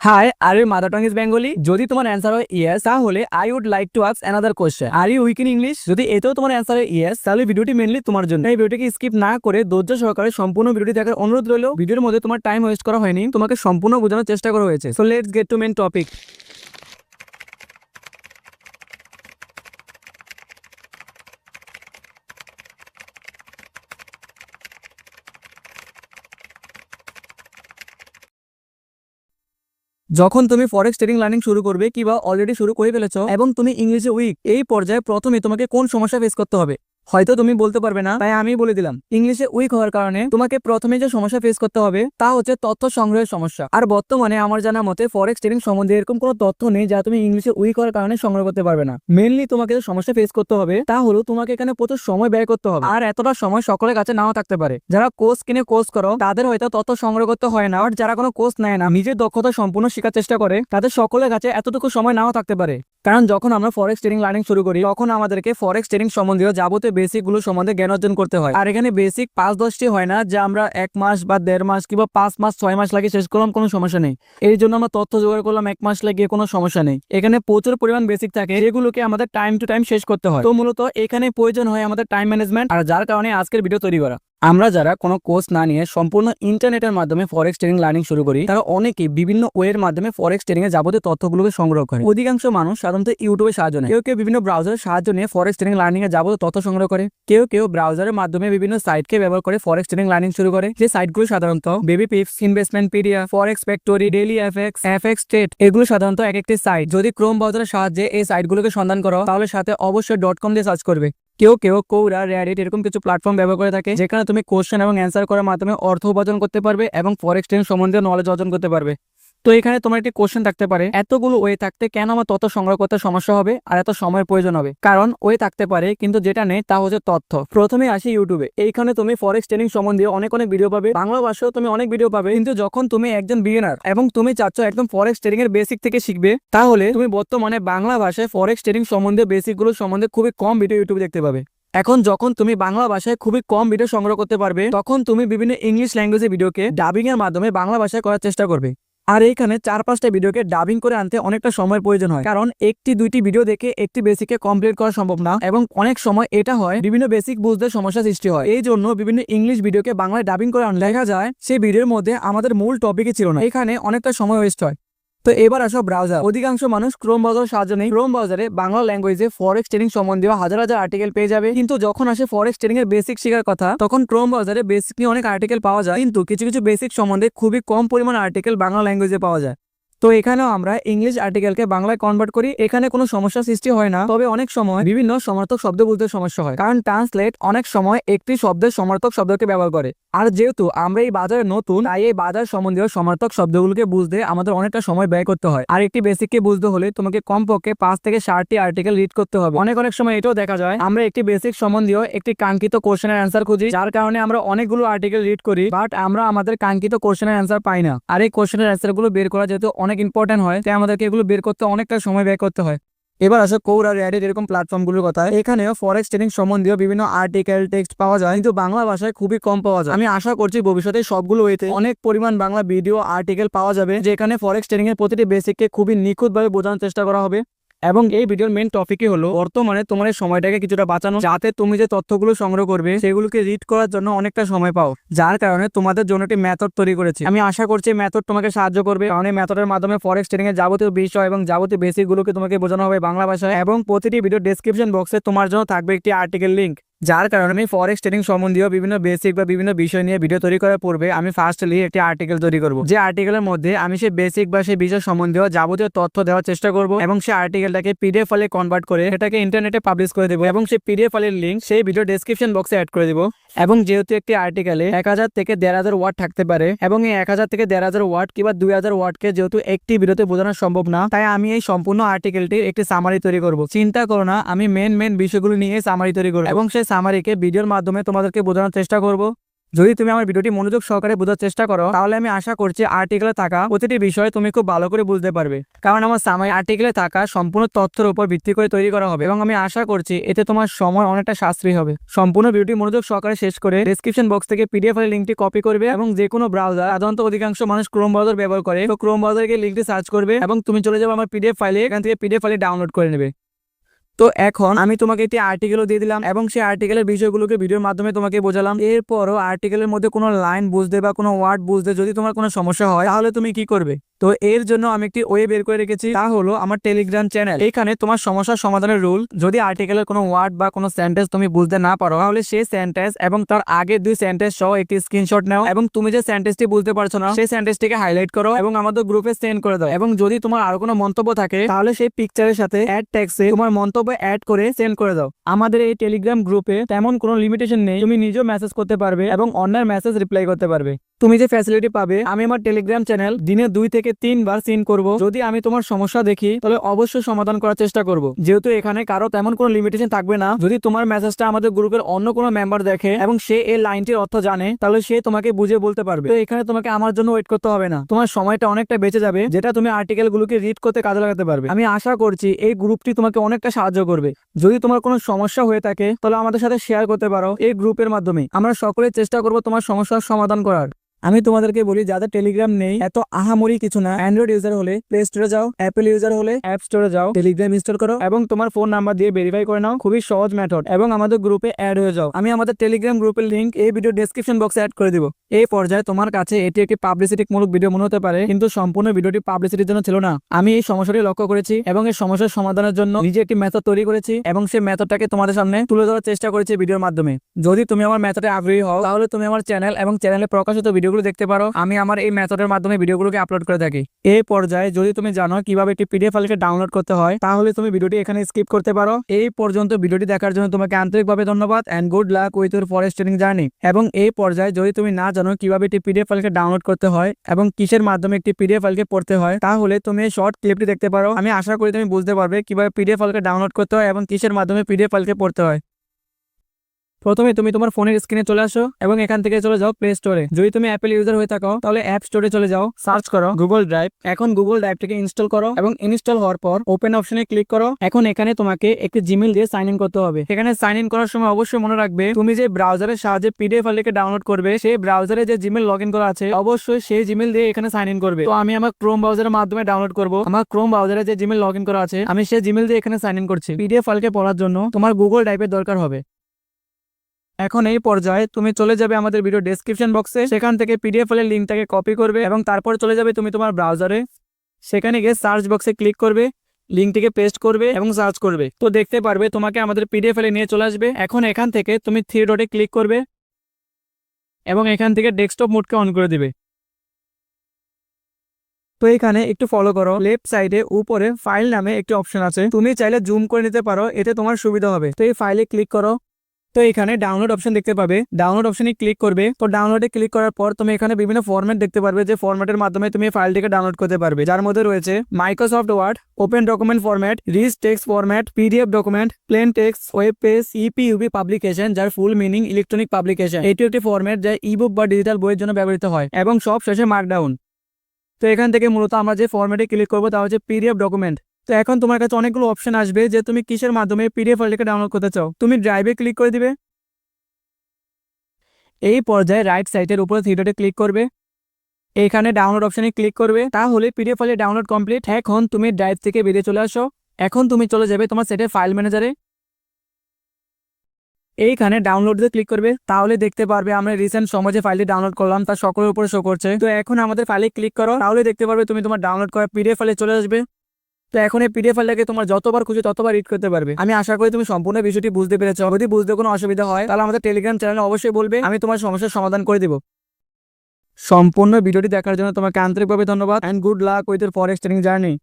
Hi, are you mother tongue is Bengali? যদি তোমার answer হয় ইয়েস তাহলে I would like to ask another question. Are you weak in English? যদি এতেও তোমার অ্যান্সার হয় ইয়েস তাহলে ভিডিওটি মেনলি তোমার জন্য। এই ভিডিওটিকে স্কিপ না করে ধৈর্য সহকারে সম্পূর্ণ ভিডিওটি দেখার অনুরোধ রইল। ভিডিওর মধ্যে তোমার টাইম ওয়েস্ট করা হয়নি, তোমাকে সম্পূর্ণ বোঝানোর চেষ্টা করা হয়েছে। So let's get to main topic. যখন তুমি ফরেক্স ট্রেডিং লার্নিং শুরু করবে কিংবা অলরেডি শুরু করে ফেলেছো এবং তুমি ইংলিশে উইক, এই পর্যায়ে প্রথমে তোমাকে কোন সমস্যা ফেস করতে হবে হয়তো তুমি বলতে পারবে না, তাই আমি বলে দিলাম। ইংলিশে উইক হওয়ার কারণে তোমাকে প্রথমে যে সমস্যা ফেস করতে হবে তা হচ্ছে তথ্য সংগ্রহের সমস্যা। আর বর্তমানে আমার জানা মতে ফরেক্স ট্রেডিং সম্বন্ধে এরকম কোনো তথ্য নেই যা তুমি ইংলিশে উইক হওয়ার কারণে সংগ্রহ করতে পারবে না। মেনলি তোমাকে যে সমস্যা ফেস করতে হবে তা হলো তোমাকে এখানে প্রচুর সময় ব্যয় করতে হবে, আর এতটা সময় সকলের কাছে নাও থাকতে পারে। যারা কোর্স কিনে কোর্স করো তাদের হয়তো তথ্য সংগ্রহ করতে হয় না, আর যারা কোনো কোর্স নেয় না, নিজের দক্ষতা সম্পূর্ণ শেখার চেষ্টা করে, তাদের সকলের কাছে এতটুকু সময় নাও থাকতে পারে। কারণ যখন আমরা ফরেক্স ট্রেডিং লার্নিং শুরু করি তখন আমাদেরকে ফরেক্স ট্রেডিং সম্বন্ধীয় যাবতীয় বেসিক গুলো সম্বন্ধে জ্ঞান অর্জন করতে হয়। আর এখানে বেসিক 5-10টি হয় না যা আমরা 1 মাস বা 1.5 মাস কিংবা 5 মাস 6 মাস লাগে শেষ করলাম, কোনো সমস্যা নেই। এর জন্য আমরা তথ্য জোগাড় করলাম 1 মাস লাগিয়ে, কোনো সমস্যা নেই। এখানে প্রচুর পরিমাণ বেসিক থাকে যেগুলোকে আমাদের টাইম টু টাইম শেষ করতে হয়। তো মূলত এখানে প্রয়োজন হয় আমাদের টাইম ম্যানেজমেন্ট, আর যার কারণে আজকের ভিডিও তৈরি করা। আমরা যারা কোনো কোর্স না নিয়ে সম্পূর্ণ ইন্টারনেটের মাধ্যমে ফরেক্স ট্রেডিং লার্নিং শুরু করি তারা অনেকেই বিভিন্ন ওয়ের মাধ্যমে ফরেক্স ট্রেডিং এর যাবতীয় তথ্যগুলোকে সংগ্রহ করে। অধিকাংশ মানুষ সাধারণত ইউটিউবের সাহায্য নেয়, কেউ কেউ বিভিন্ন ব্রাউজারের সাহায্য নিয়ে ফরেক্স ট্রেডিং লার্নিং এর যাবতীয় তথ্য সংগ্রহ করে, কেউ কেউ ব্রাউজারের মাধ্যমে বিভিন্ন সাইটকে ব্যবহার করে ফরেক্স ট্রেডিং লার্নিং শুরু করে। যে সাইটগুলো সাধারণত Baby Pips, Investmentpedia, Forex Factory, Daily FX Trade, এগুলো সাধারণত এক একটি সাইট। যদি ক্রোম ব্রাউজারের সাহায্যে এই সাইটগুলোকে সন্ধান করো তাহলে সাথে অবশ্যই .com দিয়ে সার্চ করবে। কেউ কেউ কৌরা, রেডিট এরকম কিছু প্ল্যাটফর্ম ব্যবহার করে থাকে যেখানে তুমি কোশ্চেন এবং অ্যান্সার করার মাধ্যমে অর্থ উপার্জন করতে পারবে এবং ফরেক্স ট্রেডিং সম্বন্ধে নলেজ অর্জন করতে পারবে। তো এখানে তোমার একটি কোশ্চেন থাকতে পারে, এতগুলো ওয়ে থাকতে কেন আমার তথ্য সংগ্রহ করতে সমস্যা হবে আর এত সময়ের প্রয়োজন হবে? কারণ ওয়ে থাকতে পারে কিন্তু যেটা নেই তা হচ্ছে তথ্য। প্রথমে আসি ইউটিউবে। এইখানে তুমি ফরেক্স ট্রেডিং সম্বন্ধে অনেক ভিডিও পাবে, বাংলা ভাষাও তুমি অনেক ভিডিও পাবে। কিন্তু যখন তুমি একজন বিগিনার এবং তুমি চাচ্ছ একদম ফরেক্স ট্রেডিং এর বেসিক থেকে শিখবে, তাহলে তুমি বর্তমানে বাংলা ভাষায় ফরেক্স ট্রেডিং সম্বন্ধে বেসিক গুলো সম্বন্ধে খুবই কম ভিডিও ইউটিউবে দেখতে পাবে। এখন যখন তুমি বাংলা ভাষায় খুবই কম ভিডিও সংগ্রহ করতে পারবে তখন তুমি বিভিন্ন ইংলিশ ল্যাঙ্গুয়েজের ভিডিওকে ডাবিং এর মাধ্যমে বাংলা ভাষায় করার চেষ্টা করবে। আর এইখানে 4-5টা ভিডিওকে ডাবিং করে আনতে অনেকটা সময়ের প্রয়োজন হয়, কারণ 1-2টি ভিডিও দেখে একটি বেসিককে কমপ্লিট করা সম্ভব না, এবং অনেক সময় এটা হয় বিভিন্ন বেসিক বুঝতে সমস্যা সৃষ্টি হয়। এই জন্য বিভিন্ন ইংলিশ ভিডিওকে বাংলায় ডাবিং করে আনলে দেখা যায় সেই ভিডিওর মধ্যে আমাদের মূল টপিকই ছিল না, এখানে অনেকটা সময় ওয়েস্ট হয়। তো এবার আসো ব্রাউজার। অধিকাংশ মানুষ ক্রোম ব্রাউজার সাহায্য নেই। ক্রোম ব্রাউজারে বাংলা ল্যাঙ্গুয়েজে ফরেক্স ট্রেডিং সম্বন্ধীয় হাজার আর্টিকেল পেয়ে যাবে, কিন্তু যখন আসে ফরেক্স ট্রেডিং এর বেসিক শেখার কথা তখন ক্রোম ব্রাউজারে বেসিক নিয়ে অনেক আর্টিকেল পাওয়া যায়, কিন্তু কিছু কিছু বেসিক সম্বন্ধে খুবই কম পরিমাণ আর্টিকেল বাংলা ল্যাঙ্গুয়েজে পাওয়া যায়। তো এখানেও আমরা ইংলিশ আর্টিকেলকে বাংলায় কনভার্ট করি, এখানে কোনো সমস্যা সৃষ্টি হয় না। তবে অনেক সময় বিভিন্ন সমার্থক শব্দ বলতে সমস্যা হয়, কারণ ট্রান্সলেট অনেক সময় একটি শব্দের সমার্থক শব্দকে ব্যবহার করে। আর যেহেতু আমরা এই বাজারে নতুন, তাই এই বাজার সম্বন্ধীয় সমার্থক শব্দগুলোকে বুঝতে আমাদের অনেকটা সময় ব্যয় করতে হয়। আর একটি বেসিককে বুঝতে হলে তোমাকে কমপক্ষে 5 থেকে 7টি আর্টিকেল রিড করতে হবে। অনেক সময় এটাও দেখা যায় আমরা একটি বেসিক সম্বন্ধীয় একটি কাঙ্ক্ষিত কোশ্চেনের অ্যান্সার খুঁজি, যার কারণে আমরা অনেকগুলো আর্টিকেল রিড করি, বাট আমরা আমাদের কাঙ্ক্ষিত কোশ্চেনের অ্যান্সার পাই না। আর এই কোশ্চেনের অ্যান্সারগুলো বের করা যেহেতু অনেক ইম্পর্টেন্ট হয়, তাই আমাদেরকে এগুলো বের করতে অনেকটা সময় ব্যয় করতে হয়। এবার আসো কৌরা, রেডিট এরকম প্ল্যাটফর্মগুলোর কথা। এখানেও ফরেক্স ট্রেডিং সম্বন্ধীয় বিভিন্ন আর্টিকেল টেক্সট পাওয়া যায়, কিন্তু বাংলা ভাষায় খুবই কম পাওয়া যায়। আমি আশা করছি ভবিষ্যতে সবগুলো ওয়েতে অনেক পরিমাণ বাংলা ভিডিও আর্টিকেল পাওয়া যাবে, যেখানে ফরেক্স ট্রেডিং এর প্রতিটি বেসিককে খুবই নিখুঁতভাবে বোঝানোর চেষ্টা করা হবে। এবং এই ভিডিওর মেন টপিকই হলো বর্তমানে তোমার এই সময়টাকে কিছুটা বাঁচানো, যাতে তুমি যে তথ্যগুলো সংগ্রহ করবে সেগুলোকে রিড করার জন্য অনেকটা সময় পাও। যার কারণে তোমাদের জন্য একটি মেথড তৈরি করেছি। আমি আশা করছি মেথড তোমাকে সাহায্য করবে, কারণ এই মেথডের মাধ্যমে ফরেক্স ট্রেডিং এর যাবতীয় বিষয় এবং যাবতীয় বেসিক গুলোকে তোমাকে বোঝানো হবে বাংলা ভাষায়। এবং প্রতিটি ভিডিও ডেসক্রিপশন বক্সে তোমার জন্য থাকবে একটি আর্টিকেল লিঙ্ক, যার কারণে আমি ফরেক্স ট্রেডিং সম্বন্ধীয় বিভিন্ন বেসিক বা বিভিন্ন বিষয় নিয়ে ভিডিও তৈরি করার পূর্বে আমি ফার্স্টলি একটি আর্টিকেল তৈরি করব, যে আর্টিকেলের মধ্যে আমি সেই বেসিক বা সেই বিষয় সম্বন্ধীয় যাবতীয় তথ্য দেওয়ার চেষ্টা করব, এবং সেই আর্টিকেলটাকে পিডিএফ ফাইলে কনভার্ট করে সেটাকে ইন্টারনেটে পাবলিশ করে দেবো, এবং সেই পিডিএফ ফাইলের লিঙ্ক সেই ভিডিও ডেসক্রিপশন বক্সে অ্যাড করে দেবো। এবং যেহেতু একটি আর্টিকেলে 1000 থেকে 1500 ওয়ার্ড থাকতে পারে, এবং এই 1000 থেকে 1500 ওয়ার্ড কিংবা 2000 ওয়ার্ডকে যেহেতু একটি ভিডিওতে বোঝানো সম্ভব না, তাই আমি এই সম্পূর্ণ আর্টিকেলটির একটি সামারি তৈরি করব। চিন্তা করো না, আমি মেন বিষয়গুলো নিয়ে সামারি তৈরি করব, এবং সেই সামারিকে ভিডিওর মাধ্যমে তোমাদেরকে বোঝানোর চেষ্টা করব। যদি তুমি আমার ভিডিওটি মনোযোগ সহকারে বোঝার চেষ্টা করো তাহলে আমি আশা করছি আর্টিকেলে থাকা প্রতিটি বিষয় তুমি খুব ভালো করে বুঝতে পারবে, কারণ আমার সামনে আর্টিকেলে থাকা সম্পূর্ণ তথ্যের উপর ভিত্তি করে তৈরি করা হবে এবং আমি আশা করছি এতে তোমার সময় অনেকটা সাশ্রয়ী হবে। সম্পূর্ণ ভিডিওটি মনোযোগ সহকারে শেষ করে ডেসক্রিপশন বক্স থেকে পিডিএফ এর লিঙ্কটি কপি করবে এবং যে কোনো ব্রাউজার, সাধারণত অধিকাংশ মানুষ ক্রোম ব্রাউজার ব্যবহার করে, তো ক্রোম ব্রাউজারকে লিঙ্কটি সার্চ করবে এবং তুমি চলে যাবে আমার পিডিএফ ফাইলে, এখান থেকে পিডিএফ ফাইলে ডাউনলোড করে নেবে। তো এখন আমি তোমাকে একটি আর্টিকেলও দিয়ে দিলাম এবং সেই আর্টিকেলের বিষয়গুলোকে ভিডিওর মাধ্যমে তোমাকে বোঝালাম। এরপরও আর্টিকেলের মধ্যে কোনো লাইন বুঝতে বা কোনো ওয়ার্ড বুঝতে যদি তোমার কোনো সমস্যা হয় তাহলে তুমি কি করবে? তো এর জন্য আমি একটি ওয়ে বের করে রেখেছি, তা হলো আমার টেলিগ্রাম চ্যানেল। এখানে তোমার সমস্যার সমাধানের রুল, যদি আর্টিকেলের কোনো ওয়ার্ড বা কোনো সেন্টেন্স তুমি বুঝতে না পারো তাহলে সেই সেন্টেন্স এবং তার আগের 2 সেন্টেন্স সহ একটি স্ক্রিনশট নাও এবং তুমি যে সেন্টেন্সটি বুঝতে পারছো না সেই সেন্টেন্সটিকে হাইলাইট করো এবং আমাদের গ্রুপে সেন্ড করে দাও। এবং যদি তোমার আরো কোনো মন্তব্য থাকে তাহলে সেই পিকচারের সাথে অ্যাড টেক্সটে তোমার মন্তব্য অ্যাড করে সেন্ড করে দাও। আমাদের এই টেলিগ্রাম গ্রুপে তেমন কোনো লিমিটেশন নেই, তুমি নিজেও মেসেজ করতে পারবে এবং অন্যের মেসেজ রিপ্লাই করতে পারবে। তুমি যে ফ্যাসিলিটি পাবে, আমি আমার টেলিগ্রাম চ্যানেল দিনে 2 থেকে 3 বার সিন করব। যদি আমি তোমার সমস্যা দেখি তাহলে অবশ্যই সমাধান করার চেষ্টা করব, যেহেতু এখানে কারো তেমন কোনো লিমিটেশন থাকবে না। যদি তোমার মেসেজটা আমাদের গ্রুপের অন্য কোনো মেম্বার দেখে এবং সে এই লাইনটির অর্থ জানে তাহলে সে তোমাকে বুঝে বলতে পারবে। তো এখানে তোমাকে আমার জন্য ওয়েট করতে হবে না, তোমার সময়টা অনেকটা বেঁচে যাবে, যেটা তুমি আর্টিকেল গুলোকে রিড করতে কাজে লাগাতে পারবে। আমি আশা করছি এই গ্রুপটি তোমাকে অনেকটা সাহায্য করবে। যদি তোমার কোনো সমস্যা হয়ে থাকে তাহলে আমাদের সাথে শেয়ার করতে পারো এই গ্রুপের মাধ্যমে। আমরা সকলে চেষ্টা করব তোমার সমস্যার সমাধান করার। আমি তোমাদেরকে বলি, যাদের টেলিগ্রাম নেই, এত আহামরি কিছু না। অ্যান্ড্রয়েড ইউজার হলে প্লে স্টোরে যাও, অ্যাপেল ইউজার হলে অ্যাপ স্টোরে যাও, টেলিগ্রাম ইনস্টল করো এবং তোমার ফোন নাম্বার দিয়ে ভেরিফাই করে নাও। খুবই সহজ মেথড, এবং আমাদের গ্রুপে অ্যাড হয়ে যাও। আমি আমাদের টেলিগ্রাম গ্রুপের লিংক এই ভিডিও ডেসক্রিপশন বক্সে অ্যাড করে দিব। এই পর্যায়ে তোমার কাছে এটি একটি পাবলিসিটিমূলক ভিডিও মনে হতে পারে, কিন্তু সম্পূর্ণ ভিডিওটি পাবলিসিটির জন্য ছিল না। আমি এই সমস্যাটি লক্ষ্য করেছি এবং এই সমস্যার সমাধানের জন্য নিজে একটি মেথড তৈরি করেছি এবং সেই মেথডটাকে তোমাদের সামনে তুলে ধরার চেষ্টা করেছি ভিডিওর মাধ্যমে। যদি তুমি আমার মেথডে আগ্রহী হও তাহলে তুমি আমার চ্যানেল এবং চ্যানেলে প্রকাশিত ভিডিওগুলো দেখতে পারো। আমি আমার এই মেথডের মাধ্যমে ভিডিওগুলোকে আপলোড করে থাকি। এই পর্যায়ে যদি তুমি জানো কিভাবে একটি পিডিএফ ফাইলকে ডাউনলোড করতে হয় তাহলে তুমি ভিডিওটি এখানে স্কিপ করতে পারো। এই পর্যন্ত ভিডিওটি দেখার জন্য তোমাকে আন্তরিকভাবে ধন্যবাদ and good luck with your forex training journey. এবং এই পর্যায়ে যদি তুমি না জানো কিভাবে একটি পিডিএফ ফাইলকে ডাউনলোড করতে হয় এবং কিসের মাধ্যমে একটি পিডিএফ ফাইলকে পড়তে হয় তাহলে তুমি এই শর্ট ক্লিপটি দেখতে পারো। আমি আশা করি তুমি বুঝতে পারবে কিভাবে পিডিএফ ফাইলকে ডাউনলোড করতে হয় এবং কিসের মাধ্যমে পিডিএফ ফাইলকে পড়তে হয়। প্রথমে তুমি তোমার ফোনের স্ক্রিনে চলে আসো এবং এখান থেকে চলে যাও প্লে স্টোরে। যদি তুমি অ্যাপেল ইউজার হয়ে থাকো তাহলে অ্যাপ স্টোরে চলে যাও, সার্চ করো গুগল ড্রাইভ। এখন গুগল ড্রাইভটিকে ইনস্টল করো এবং ইনস্টল হওয়ার পর ওপেন অপশনে ক্লিক করো। এখন এখানে তোমাকে একটি জিমেইল দিয়ে সাইন ইন করতে হবে। এখানে সাইন ইন করার সময় অবশ্যই মনে রাখবে তুমি যে ব্রাউজারের সাহায্যে পিডিএফ ফাইলকে ডাউনলোড করবে সেই ব্রাউজারে যে জিমেইল লগ ইন করা আছে অবশ্যই সেই জিমেইল দিয়ে এখানে সাইন ইন করবে। তো আমি আমার ক্রোম ব্রাউজারের মাধ্যমে ডাউনলোড করব। আমার ক্রোম ব্রাউজারে যে জিমেইল লগ ইন করা আছে আমি সেই জিমেইল দিয়ে এখানে সাইন ইন করছি। পিডিএফ ফাইলকে পড়ার জন্য তোমার গুগল ড্রাইভের দরকার হবে। এখন এই পর্যায়ে তুমি চলে যাবে আমাদের ভিডিও ডেসক্রিপশন বক্সে, সেখান থেকে পিডিএফ ফাইলের লিঙ্কটাকে কপি করবে এবং তারপর চলে যাবে তুমি তোমার ব্রাউজারে। সেখানে গিয়ে সার্চ বক্সে ক্লিক করবে, লিঙ্কটিকে পেস্ট করবে এবং সার্চ করবে। তো দেখতে পারবে তোমাকে আমাদের পিডিএফ ফাইলে নিয়ে চলে আসবে। এখন এখান থেকে তুমি 3 ডটে ক্লিক করবে এবং এখান থেকে ডেস্কটপ মোডকে অন করে দিবে। তো এখানে একটু ফলো করো, লেফট সাইডে উপরে ফাইল নামে একটি অপশন আছে, তুমি চাইলে জুম করে নিতে পারো, এতে তোমার সুবিধা হবে। তো এই ফাইলে ক্লিক করো। তো এখানে ডাউনলোড অপশন দেখতে পাবে, ডাউনলোড অপশনে ক্লিক করবে। তো ডাউনলোডে ক্লিক করার পর তুমি এখানে বিভিন্ন ফরম্যাট দেখতে পারবে, যে ফরম্যাটের মাধ্যমে তুমি ফাইলটিকে ডাউনলোড করতে পারবে, যার মধ্যে রয়েছে Microsoft Word, open document format, rich text format, PDF document, plain text, web page, EPUB publication যার ফুল মিনিং ইলেকট্রনিক পাবলিকেশন। এটি একটি ফরম্যাট যা ইবুক বা ডিজিটাল বইয়ের জন্য ব্যবহৃত হয় এবং সব শেষে মার্কডাউন। তো এখান থেকে মূলত আমরা যে ফরম্যাটে ক্লিক করবো তা হচ্ছে পিডিএফ ডকুমেন্ট। তো এখন তোমার কাছে অনেকগুলো অপশন আসবে যে তুমি কিসের মাধ্যমে পিডিএফ ফাইলটিকে ডাউনলোড করতে চাও। তুমি ড্রাইভে ক্লিক করে দিবে। এই পর্যায়ে রাইট সাইডের উপরে 3 ডটে ক্লিক করবে, এখানে ডাউনলোড অপশনে ক্লিক করবে, তাহলে পিডিএফ ফাইলের ডাউনলোড কমপ্লিট। এখন তুমি ড্রাইভ থেকে বেরিয়ে চলে আসো। এখন তুমি চলে যাবে তোমার সেটের ফাইল ম্যানেজারে, এইখানে ডাউনলোড দিয়ে ক্লিক করবে, তাহলে দেখতে পারবে আমরা রিসেন্ট সময় যে ফাইলটি ডাউনলোড করলাম তার সকলের উপরে শো করছে। তো এখন আমাদের ফাইলে ক্লিক করো, তাহলে দেখতে পারবে তুমি তোমার ডাউনলোড করা পিডিএফ ফাইলে চলে আসবে। তো এখন এই পিডিএফ ফাইলটাকে তোমার যতবার খুশি ততবার রিড করতে পারবে। আমি আশা করি তুমি সম্পূর্ণ বিষয়টি বুঝতে পেরেছো। যদি বুঝতে কোনো অসুবিধা হয় তাহলে আমাদের টেলিগ্রাম চ্যানেলে অবশ্যই বলবে, আমি তোমার সমস্যার সমাধান করে দেব। সম্পূর্ণ ভিডিওটি দেখার জন্য তোমাকে আন্তরিকভাবে ধন্যবাদ and good luck with your forex training journey.